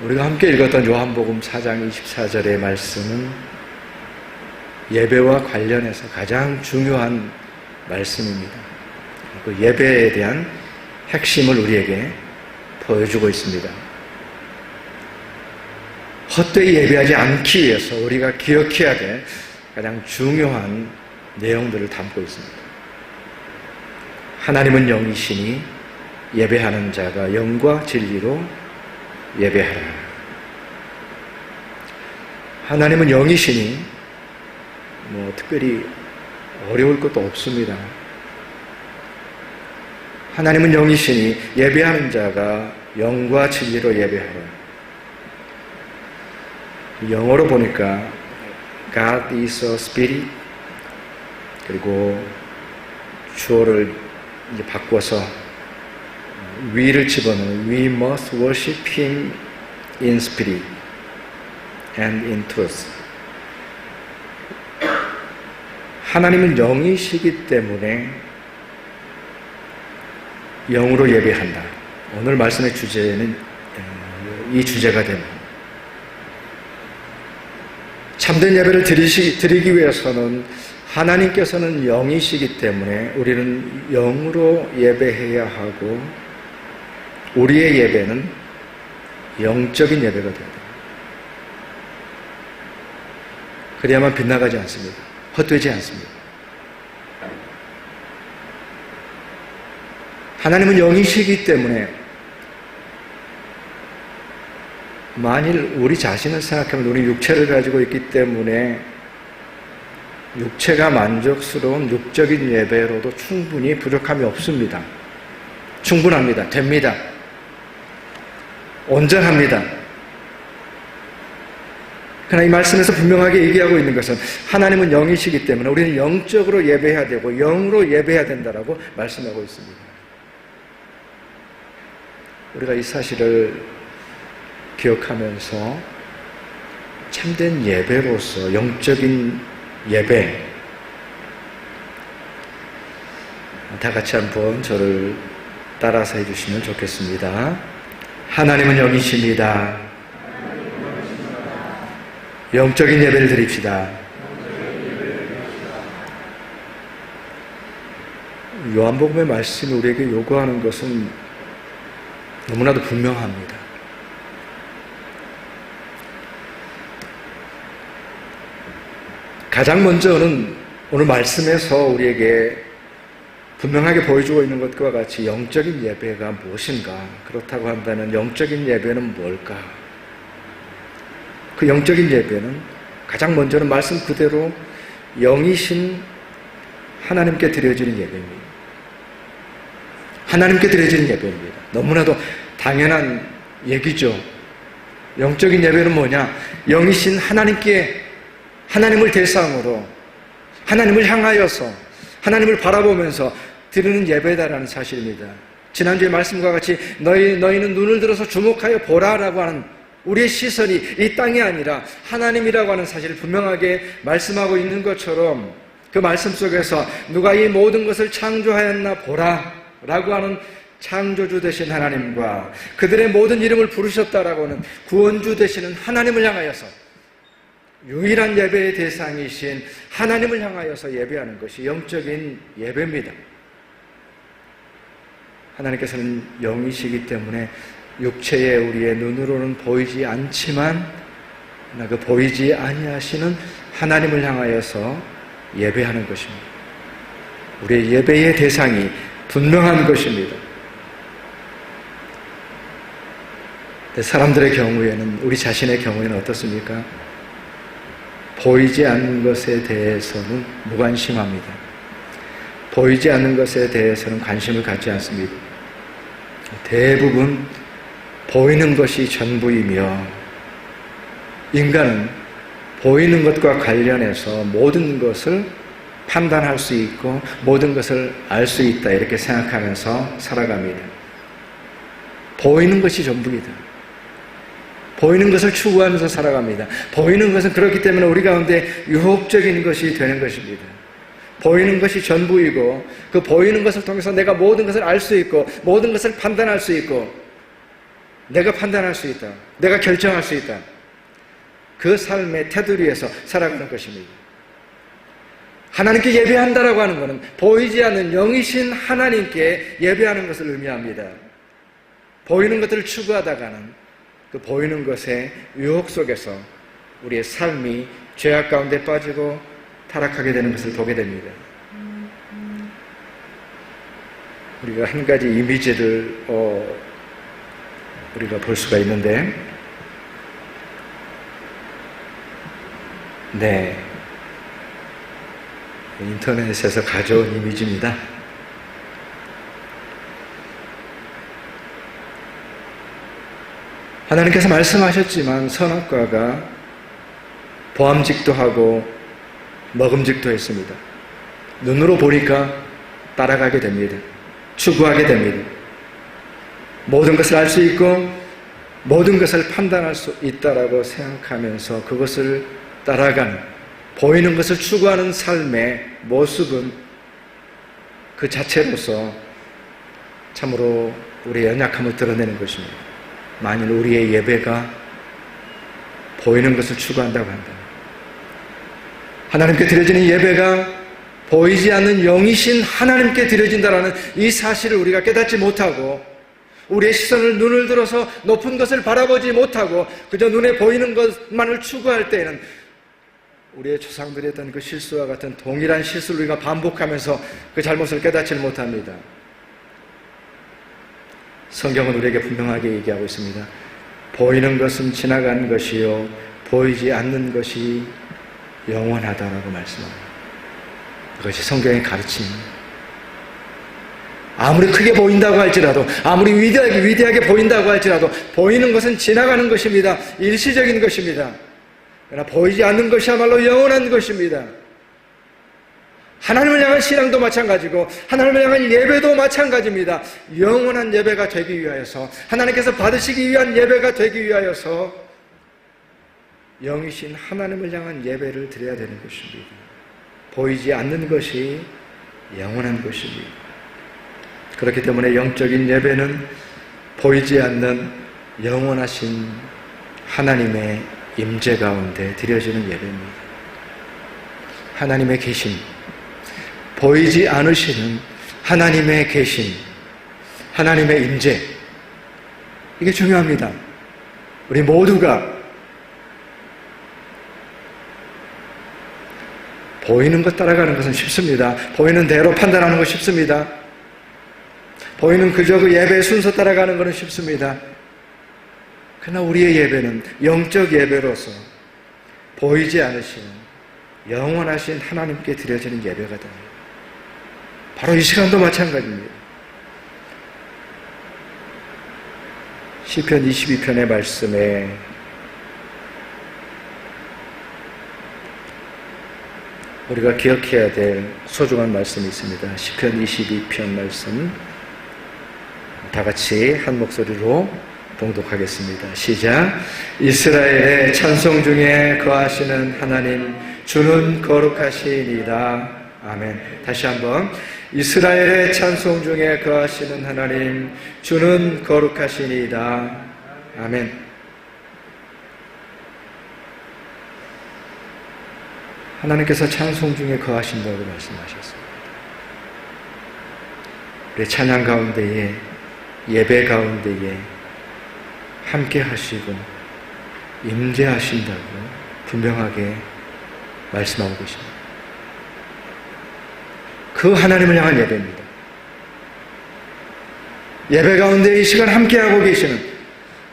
우리가 함께 읽었던 요한복음 4장 24절의 말씀은 예배와 관련해서 가장 중요한 말씀입니다. 그 예배에 대한 핵심을 우리에게 보여주고 있습니다. 헛되이 예배하지 않기 위해서 우리가 기억해야 될 가장 중요한 내용들을 담고 있습니다. 하나님은 영이시니 예배하는 자가 영과 진리로 예배하라. 하나님은 영이시니 특별히 어려울 것도 없습니다. 하나님은 영이시니 예배하는 자가 영과 진리로 예배하라. 영어로 보니까 God is a spirit, 그리고 주어를 이제 바꿔서 we를 집어넣은 we must worship him in spirit and in truth. 하나님은 영이시기 때문에 영으로 예배한다. 오늘 말씀의 주제는 이 주제가 됩니다. 참된 예배를 드리기 위해서는 하나님께서는 영이시기 때문에 우리는 영으로 예배해야 하고, 우리의 예배는 영적인 예배가 됩니다. 그래야만 빗나가지 않습니다. 헛되지 않습니다. 하나님은 영이시기 때문에 만일 우리 자신을 생각하면 우리 육체를 가지고 있기 때문에 육체가 만족스러운 육적인 예배로도 충분히 부족함이 없습니다. 충분합니다. 됩니다. 온전합니다. 그러나 이 말씀에서 분명하게 얘기하고 있는 것은 하나님은 영이시기 때문에 우리는 영적으로 예배해야 되고 영으로 예배해야 된다라고 말씀하고 있습니다. 우리가 이 사실을 기억하면서 참된 예배로서 영적인 예배, 다 같이 한번 저를 따라서 해주시면 좋겠습니다. 하나님은 영이십니다. 영적인 예배를 드립시다. 요한복음의 말씀이 우리에게 요구하는 것은 너무나도 분명합니다. 가장 먼저는 오늘 말씀에서 우리에게 분명하게 보여주고 있는 것과 같이 영적인 예배가 무엇인가? 그렇다고 한다면 영적인 예배는 뭘까? 그 영적인 예배는 가장 먼저는 말씀 그대로 영이신 하나님께 드려지는 예배입니다. 하나님께 드려지는 예배입니다. 너무나도 당연한 얘기죠. 영적인 예배는 뭐냐? 영이신 하나님께, 하나님을 대상으로, 하나님을 향하여서, 하나님을 바라보면서 드리는 예배다라는 사실입니다. 지난주의 말씀과 같이 너희는 눈을 들어서 주목하여 보라라고 하는 우리의 시선이 이 땅이 아니라 하나님이라고 하는 사실을 분명하게 말씀하고 있는 것처럼, 그 말씀 속에서 누가 이 모든 것을 창조하였나 보라 라고 하는 창조주 되신 하나님과 그들의 모든 이름을 부르셨다라고 하는 구원주 되시는 하나님을 향하여서, 유일한 예배의 대상이신 하나님을 향하여서 예배하는 것이 영적인 예배입니다. 하나님께서는 영이시기 때문에 육체의 우리의 눈으로는 보이지 않지만 그 보이지 아니하시는 하나님을 향하여서 예배하는 것입니다. 우리의 예배의 대상이 분명한 것입니다. 사람들의 경우에는, 우리 자신의 경우에는 어떻습니까? 보이지 않는 것에 대해서는 무관심합니다. 보이지 않는 것에 대해서는 관심을 갖지 않습니다. 대부분 보이는 것이 전부이며, 인간은 보이는 것과 관련해서 모든 것을 판단할 수 있고 모든 것을 알 수 있다, 이렇게 생각하면서 살아갑니다. 보이는 것이 전부이다. 보이는 것을 추구하면서 살아갑니다. 보이는 것은 그렇기 때문에 우리 가운데 유혹적인 것이 되는 것입니다. 보이는 것이 전부이고 그 보이는 것을 통해서 내가 모든 것을 알 수 있고 모든 것을 판단할 수 있고 내가 판단할 수 있다. 내가 결정할 수 있다. 그 삶의 테두리에서 살아가는 것입니다. 하나님께 예배한다라고 하는 것은 보이지 않는 영이신 하나님께 예배하는 것을 의미합니다. 보이는 것들을 추구하다가는 그 보이는 것의 유혹 속에서 우리의 삶이 죄악 가운데 빠지고 타락하게 되는 것을 보게 됩니다. 우리가 한 가지 이미지를 우리가 볼 수가 있는데, 네, 인터넷에서 가져온 이미지입니다. 하나님께서 말씀하셨지만 선악과가 보암직도 하고 먹음직도 했습니다. 눈으로 보니까 따라가게 됩니다. 추구하게 됩니다. 모든 것을 알 수 있고 모든 것을 판단할 수 있다라고 생각하면서 그것을 따라가는, 보이는 것을 추구하는 삶의 모습은 그 자체로서 참으로 우리의 연약함을 드러내는 것입니다. 만일 우리의 예배가 보이는 것을 추구한다고 한다, 하나님께 드려지는 예배가 보이지 않는 영이신 하나님께 드려진다라는 이 사실을 우리가 깨닫지 못하고 우리의 시선을, 눈을 들어서 높은 것을 바라보지 못하고 그저 눈에 보이는 것만을 추구할 때에는 우리의 조상들이 했던 그 실수와 같은 동일한 실수를 우리가 반복하면서 그 잘못을 깨닫지 못합니다. 성경은 우리에게 분명하게 얘기하고 있습니다. 보이는 것은 지나간 것이요 보이지 않는 것이 영원하다라고 말씀합니다. 그것이 성경의 가르침입니다. 아무리 크게 보인다고 할지라도, 아무리 위대하게 보인다고 할지라도 보이는 것은 지나가는 것입니다. 일시적인 것입니다. 그러나 보이지 않는 것이야말로 영원한 것입니다. 하나님을 향한 신앙도 마찬가지고 하나님을 향한 예배도 마찬가지입니다. 영원한 예배가 되기 위하여서, 하나님께서 받으시기 위한 예배가 되기 위하여서 영이신 하나님을 향한 예배를 드려야 되는 것입니다. 보이지 않는 것이 영원한 것입니다. 그렇기 때문에 영적인 예배는 보이지 않는 영원하신 하나님의 임재 가운데 드려지는 예배입니다. 하나님의 계심, 보이지 않으시는 하나님의 계심, 하나님의 임재, 이게 중요합니다. 우리 모두가 보이는 것 따라가는 것은 쉽습니다. 보이는 대로 판단하는 것 쉽습니다. 보이는 그저 그 예배의 순서 따라가는 것은 쉽습니다. 그러나 우리의 예배는 영적 예배로서 보이지 않으시는 영원하신 하나님께 드려지는 예배가 됩니다. 바로 이 시간도 마찬가지입니다. 시편 22편의 말씀에 우리가 기억해야 될 소중한 말씀이 있습니다. 시편 22편 말씀 다 같이 한 목소리로 봉독하겠습니다. 시작. 이스라엘의 찬송 중에 거하시는 하나님, 주는 거룩하시니이다. 아멘. 다시 한번. 이스라엘의 찬송 중에 거하시는 하나님, 주는 거룩하시니이다. 아멘. 하나님께서 찬송 중에 거하신다고 말씀하셨습니다. 우리 찬양 가운데에, 예배 가운데에 함께 하시고 임재하신다고 분명하게 말씀하고 계십니다. 그 하나님을 향한 예배입니다. 예배 가운데 이 시간 함께하고 계시는,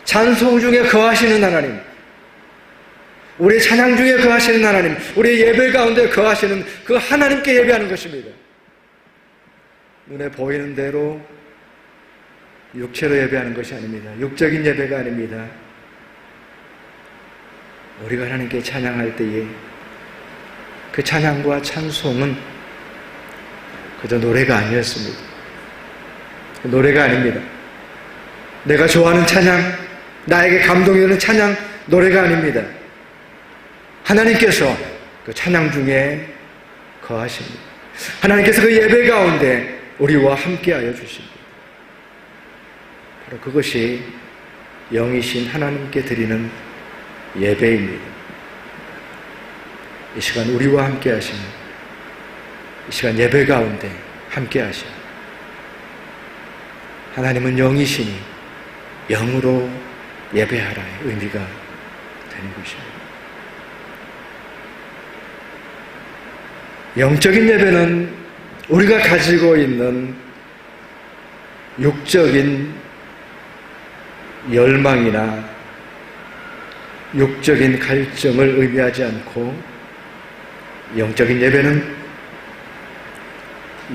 찬송 중에 거하시는 하나님, 우리의 찬양 중에 거하시는 하나님, 우리의 예배 가운데 거하시는 그 하나님께 예배하는 것입니다. 눈에 보이는 대로 육체로 예배하는 것이 아닙니다. 육적인 예배가 아닙니다. 우리가 하나님께 찬양할 때에 그 찬양과 찬송은 그저 노래가 아니었습니다. 노래가 아닙니다. 내가 좋아하는 찬양, 나에게 감동이 되는 찬양, 노래가 아닙니다. 하나님께서 그 찬양 중에 거하십니다. 하나님께서 그 예배 가운데 우리와 함께하여 주십니다. 바로 그것이 영이신 하나님께 드리는 예배입니다. 이 시간 우리와 함께 하시는 이 시간 예배 가운데 함께 하시는 하나님은 영이시니 영으로 예배하라의 의미가 되는 것입니다. 영적인 예배는 우리가 가지고 있는 육적인 열망이나 육적인 갈증을 의미하지 않고 영적인 예배는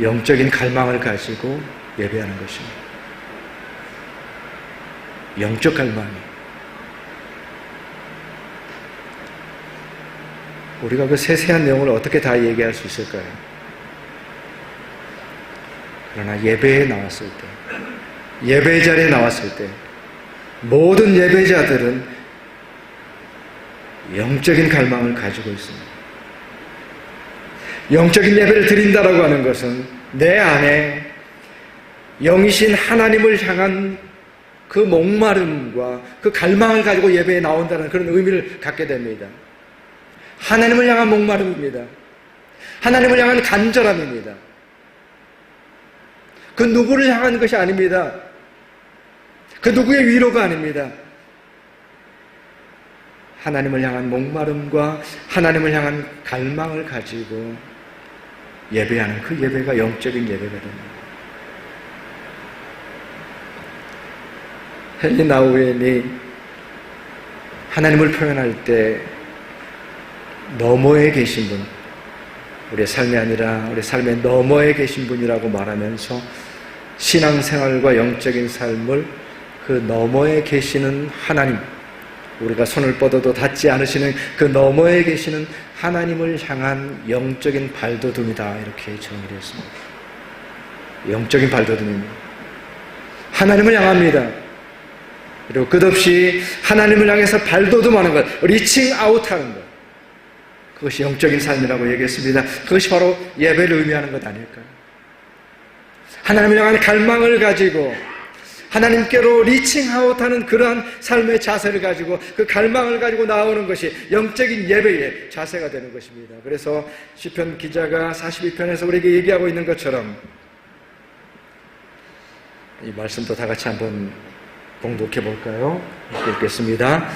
영적인 갈망을 가지고 예배하는 것입니다. 영적 갈망이 우리가 그 세세한 내용을 어떻게 다 얘기할 수 있을까요? 그러나 예배에 나왔을 때, 예배 자리에 나왔을 때 모든 예배자들은 영적인 갈망을 가지고 있습니다. 영적인 예배를 드린다라고 하는 것은 내 안에 영이신 하나님을 향한 그 목마름과 그 갈망을 가지고 예배에 나온다는 그런 의미를 갖게 됩니다. 하나님을 향한 목마름입니다. 하나님을 향한 간절함입니다. 그 누구를 향한 것이 아닙니다. 그 누구의 위로가 아닙니다. 하나님을 향한 목마름과 하나님을 향한 갈망을 가지고 예배하는 그 예배가 영적인 예배가 됩니다. 헨리 나우엔이 하나님을 표현할 때 너머에 계신 분, 우리의 삶이 아니라 우리 삶의 너머에 계신 분이라고 말하면서 신앙생활과 영적인 삶을 그 너머에 계시는 하나님, 우리가 손을 뻗어도 닿지 않으시는 그 너머에 계시는 하나님을 향한 영적인 발돋움이다, 이렇게 정의를 했습니다. 영적인 발돋움입니다. 하나님을 향합니다. 그리고 끝없이 하나님을 향해서 발돋움하는 것, 리칭 아웃하는 것, 그것이 영적인 삶이라고 얘기했습니다. 그것이 바로 예배를 의미하는 것 아닐까요? 하나님을 향한 갈망을 가지고 하나님께로 리칭아웃하는 그러한 삶의 자세를 가지고 그 갈망을 가지고 나오는 것이 영적인 예배의 자세가 되는 것입니다. 그래서 시편 기자가 42편에서 우리에게 얘기하고 있는 것처럼 이 말씀도 다 같이 한번 봉독해 볼까요? 읽겠습니다.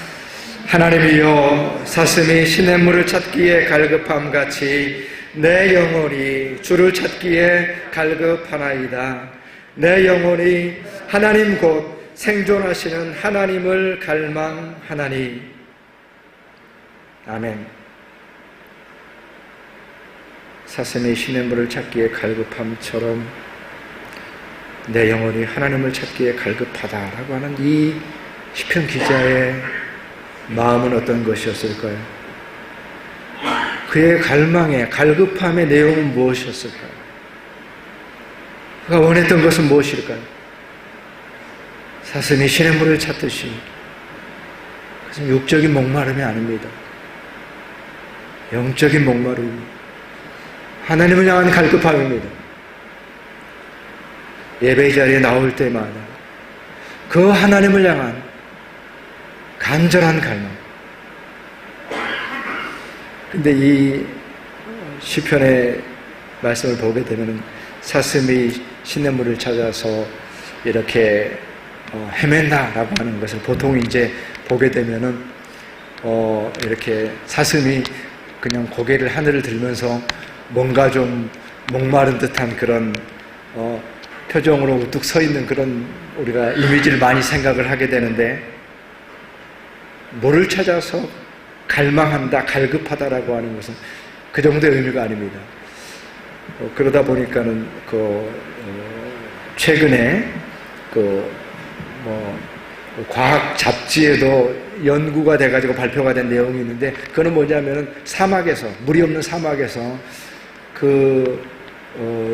하나님이여, 사슴이 시냇물을 찾기에 갈급함같이 내 영혼이 주를 찾기에 갈급하나이다. 내 영혼이 하나님 곧 생존하시는 하나님을 갈망하나니. 아멘. 사슴이 시냇물을 찾기에 갈급함처럼 내 영혼이 하나님을 찾기에 갈급하다라고 하는 이 시편 기자의 마음은 어떤 것이었을까요? 그의 갈망의, 갈급함의 내용은 무엇이었을까요? 그가 원했던 것은 무엇일까요? 사슴이 시냇물을 찾듯이 그것은 육적인 목마름이 아닙니다. 영적인 목마름, 하나님을 향한 갈급함입니다. 예배 자리에 나올 때마다 그 하나님을 향한 간절한 갈망. 근데 이 시편의 말씀을 보게 되면 사슴이 시냇물을 찾아서 이렇게 헤맨다라고 하는 것을 보통 이제 보게 되면은 이렇게 사슴이 그냥 고개를 하늘을 들면서 뭔가 좀 목마른 듯한 그런 표정으로 우뚝 서 있는 그런 우리가 이미지를 많이 생각을 하게 되는데, 물을 찾아서 갈망한다, 갈급하다라고 하는 것은 그 정도의 의미가 아닙니다. 그러다 보니까는 최근에 과학 잡지에도 연구가 돼가지고 발표가 된 내용이 있는데, 그거는 뭐냐면은 사막에서, 물이 없는 사막에서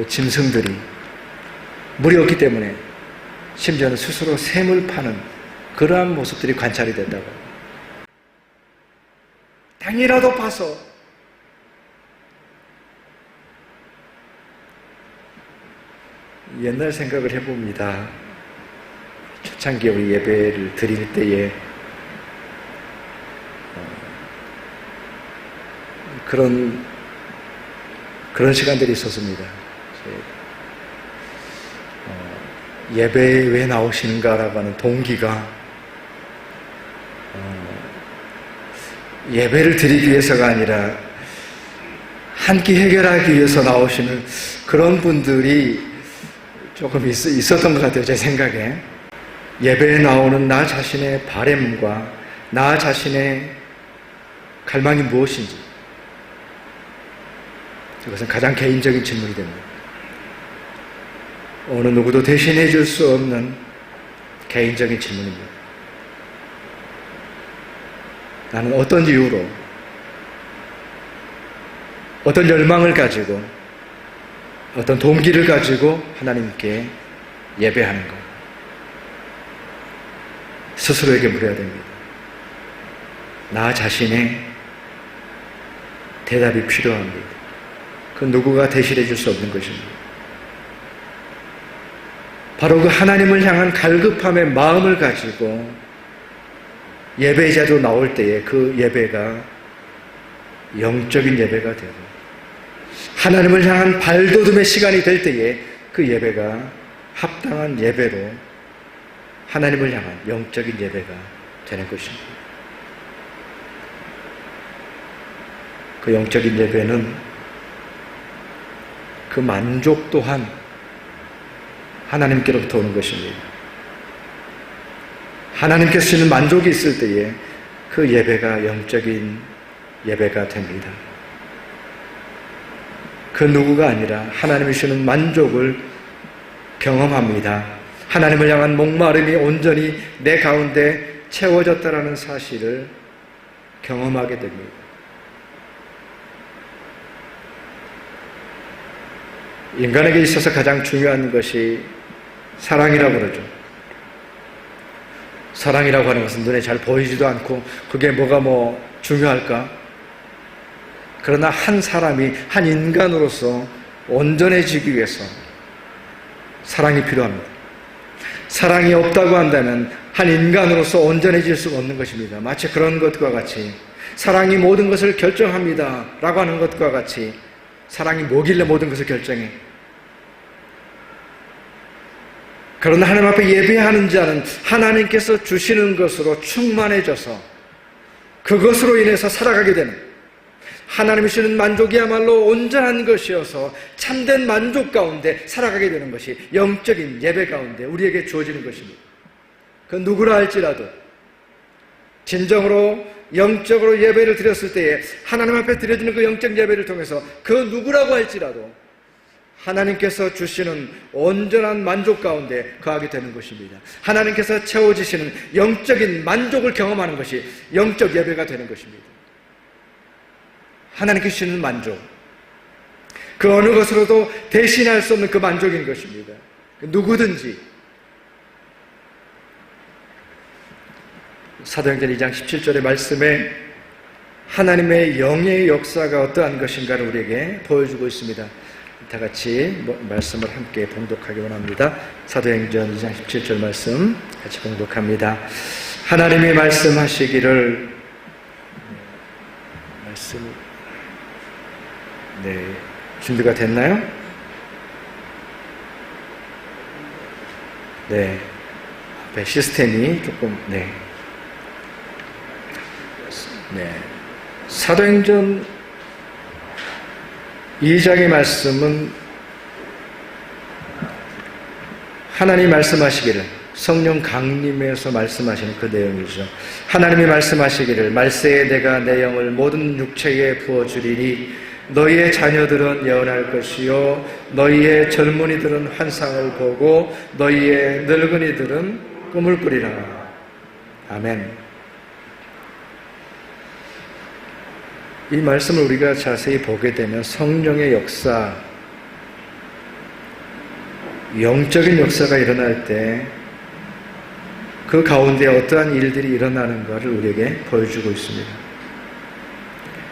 짐승들이 물이 없기 때문에 심지어는 스스로 샘을 파는 그러한 모습들이 관찰이 된다고. 땅이라도 파서 옛날 생각을 해봅니다. 초창기에 우리 예배를 드릴 때에 그런 시간들이 있었습니다. 예배에 왜 나오시는가라고 하는 동기가 예배를 드리기 위해서가 아니라 한 끼 해결하기 위해서 나오시는 그런 분들이 조금 있었던 것 같아요. 제 생각에. 예배에 나오는 나 자신의 바램과 나 자신의 갈망이 무엇인지, 이것은 가장 개인적인 질문이 됩니다. 어느 누구도 대신해 줄 수 없는 개인적인 질문입니다. 나는 어떤 이유로, 어떤 열망을 가지고, 어떤 동기를 가지고 하나님께 예배하는가? 스스로에게 물어야 됩니다. 나 자신의 대답이 필요합니다. 그 누구가 대신해 줄 수 없는 것입니다. 바로 그 하나님을 향한 갈급함의 마음을 가지고 예배자도 나올 때에 그 예배가 영적인 예배가 되고, 하나님을 향한 발돋움의 시간이 될 때에 그 예배가 합당한 예배로 하나님을 향한 영적인 예배가 되는 것입니다. 그 영적인 예배는 그 만족 또한 하나님께로부터 오는 것입니다. 하나님께서 주시는 만족이 있을 때에 그 예배가 영적인 예배가 됩니다. 그 누구가 아니라 하나님이 주시는 만족을 경험합니다. 하나님을 향한 목마름이 온전히 내 가운데 채워졌다라는 사실을 경험하게 됩니다. 인간에게 있어서 가장 중요한 것이 사랑이라고 그러죠. 사랑이라고 하는 것은 눈에 잘 보이지도 않고 그게 뭐가 중요할까? 그러나 한 사람이, 한 인간으로서 온전해지기 위해서 사랑이 필요합니다. 사랑이 없다고 한다면 한 인간으로서 온전해질 수가 없는 것입니다. 마치 그런 것과 같이 사랑이 모든 것을 결정합니다 라고 하는 것과 같이 사랑이 뭐길래 모든 것을 결정해? 그러나 하나님 앞에 예배하는 자는 하나님께서 주시는 것으로 충만해져서 그것으로 인해서 살아가게 되는, 하나님이 주시는 만족이야말로 온전한 것이어서 참된 만족 가운데 살아가게 되는 것이 영적인 예배 가운데 우리에게 주어지는 것입니다. 그 누구라 할지라도 진정으로 영적으로 예배를 드렸을 때에 하나님 앞에 드려지는 그 영적 예배를 통해서 그 누구라고 할지라도 하나님께서 주시는 온전한 만족 가운데 거하게 되는 것입니다. 하나님께서 채워주시는 영적인 만족을 경험하는 것이 영적 예배가 되는 것입니다. 하나님께서 주시는 만족, 그 어느 것으로도 대신할 수 없는 그 만족인 것입니다. 누구든지 사도행전 2장 17절의 말씀에 하나님의 영의 역사가 어떠한 것인가를 우리에게 보여주고 있습니다. 다 같이 말씀을 함께 봉독하기 원합니다. 사도행전 2장 17절 말씀 같이 봉독합니다. 하나님이 말씀하시기를, 준비가 됐나요? 네. 앞에 시스템이 조금, 사도행전 2장의 말씀은 하나님이 말씀하시기를, 성령 강림에서 말씀하시는 그 내용이죠. 하나님이 말씀하시기를, 말세에 내가 내 영을 모든 육체에 부어주리니 너희의 자녀들은 예언할 것이요 너희의 젊은이들은 환상을 보고 너희의 늙은이들은 꿈을 꾸리라. 아멘. 이 말씀을 우리가 자세히 보게 되면 성령의 역사, 영적인 역사가 일어날 때 그 가운데 어떠한 일들이 일어나는 것을 우리에게 보여주고 있습니다.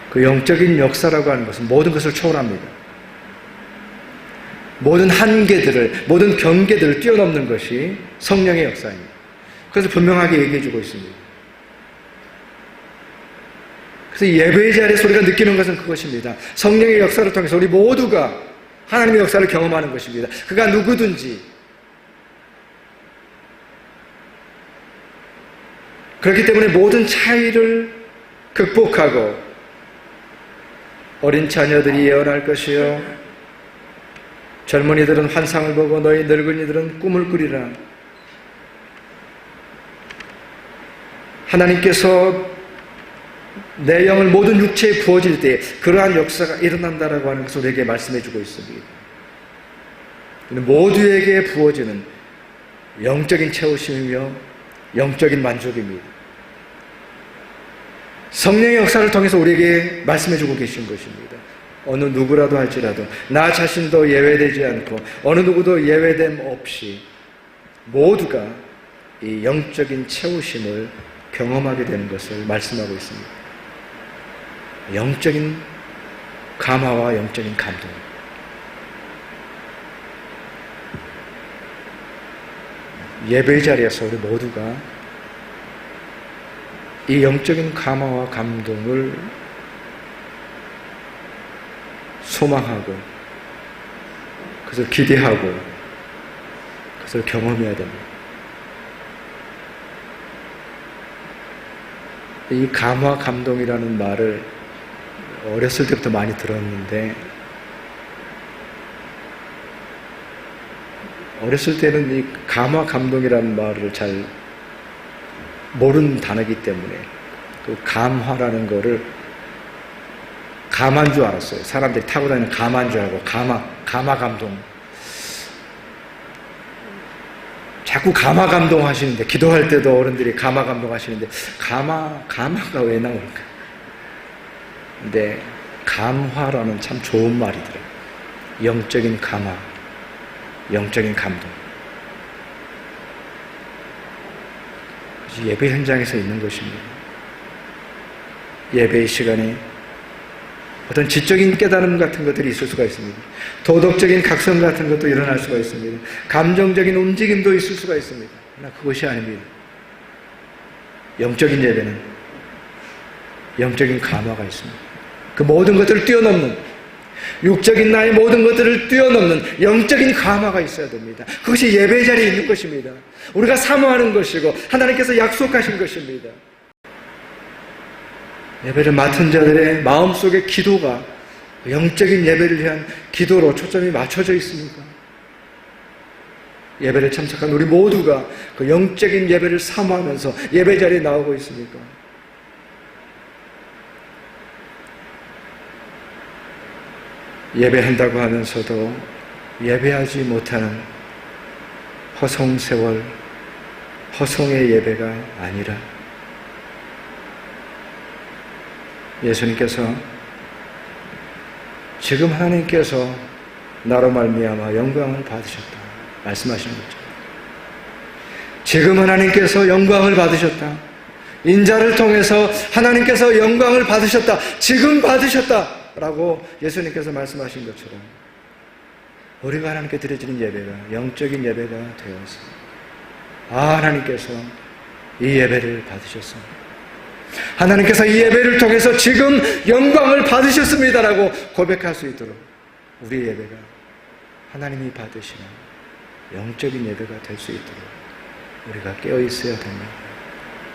그 영적인 역사라고 하는 것은 모든 것을 초월합니다. 모든 한계들을, 모든 경계들을 뛰어넘는 것이 성령의 역사입니다. 그래서 분명하게 얘기해 주고 있습니다. 그래서 예배의 자리에서 우리가 느끼는 것은 그것입니다. 성령의 역사를 통해서 우리 모두가 하나님의 역사를 경험하는 것입니다. 그가 누구든지. 그렇기 때문에 모든 차이를 극복하고 어린 자녀들이 예언할 것이요 젊은이들은 환상을 보고 너희 늙은이들은 꿈을 꾸리라. 하나님께서 내 영을 모든 육체에 부어질 때 그러한 역사가 일어난다라고 하는 것을 우리에게 말씀해 주고 있습니다. 모두에게 부어지는 영적인 채우심이며 영적인 만족입니다. 성령의 역사를 통해서 우리에게 말씀해 주고 계신 것입니다. 어느 누구라도 할지라도 나 자신도 예외되지 않고 어느 누구도 예외됨 없이 모두가 이 영적인 채우심을 경험하게 되는 것을 말씀하고 있습니다. 영적인 감화와 영적인 감동. 예배의 자리에서 우리 모두가 이 영적인 감화와 감동을 소망하고 그것을 기대하고 그것을 경험해야 됩니다. 이 감화 감동이라는 말을 어렸을 때부터 많이 들었는데 어렸을 때는 이 감화 감동이라는 말을 잘 모르는 단어이기 때문에 그 감화라는 거를 감한 줄 알았어요. 사람들이 타고 다니는 감한 줄 알고 감화 감동. 자꾸 감화 감동 하시는데 기도할 때도 어른들이 감화 감동 하시는데 감화가 왜 나올까? 근데 감화라는 참 좋은 말이더라고요. 영적인 감화, 영적인 감동. 예배 현장에서 있는 것입니다. 예배의 시간에 어떤 지적인 깨달음 같은 것들이 있을 수가 있습니다. 도덕적인 각성 같은 것도 일어날 수가 있습니다. 감정적인 움직임도 있을 수가 있습니다. 그러나 그것이 아닙니다. 영적인 예배는 영적인 감화가 있습니다. 그 모든 것들을 뛰어넘는 육적인 나의 모든 것들을 뛰어넘는 영적인 감화가 있어야 됩니다. 그것이 예배 자리에 있는 것입니다. 우리가 사모하는 것이고 하나님께서 약속하신 것입니다. 예배를 맡은 자들의 마음속의 기도가 영적인 예배를 위한 기도로 초점이 맞춰져 있습니까? 예배를 참석한 우리 모두가 그 영적인 예배를 사모하면서 예배 자리에 나오고 있습니까? 예배한다고 하면서도 예배하지 못하는 허송세월, 허송의 예배가 아니라 예수님께서 지금 하나님께서 나로 말미암아 영광을 받으셨다 말씀하시는 거죠. 지금 하나님께서 영광을 받으셨다. 인자를 통해서 하나님께서 영광을 받으셨다. 지금 받으셨다 라고 예수님께서 말씀하신 것처럼 우리가 하나님께 드려지는 예배가 영적인 예배가 되어서 하나님께서 이 예배를 받으셨습니다. 하나님께서 이 예배를 통해서 지금 영광을 받으셨습니다라고 고백할 수 있도록 우리의 예배가 하나님이 받으시는 영적인 예배가 될 수 있도록 우리가 깨어 있어야 됩니다.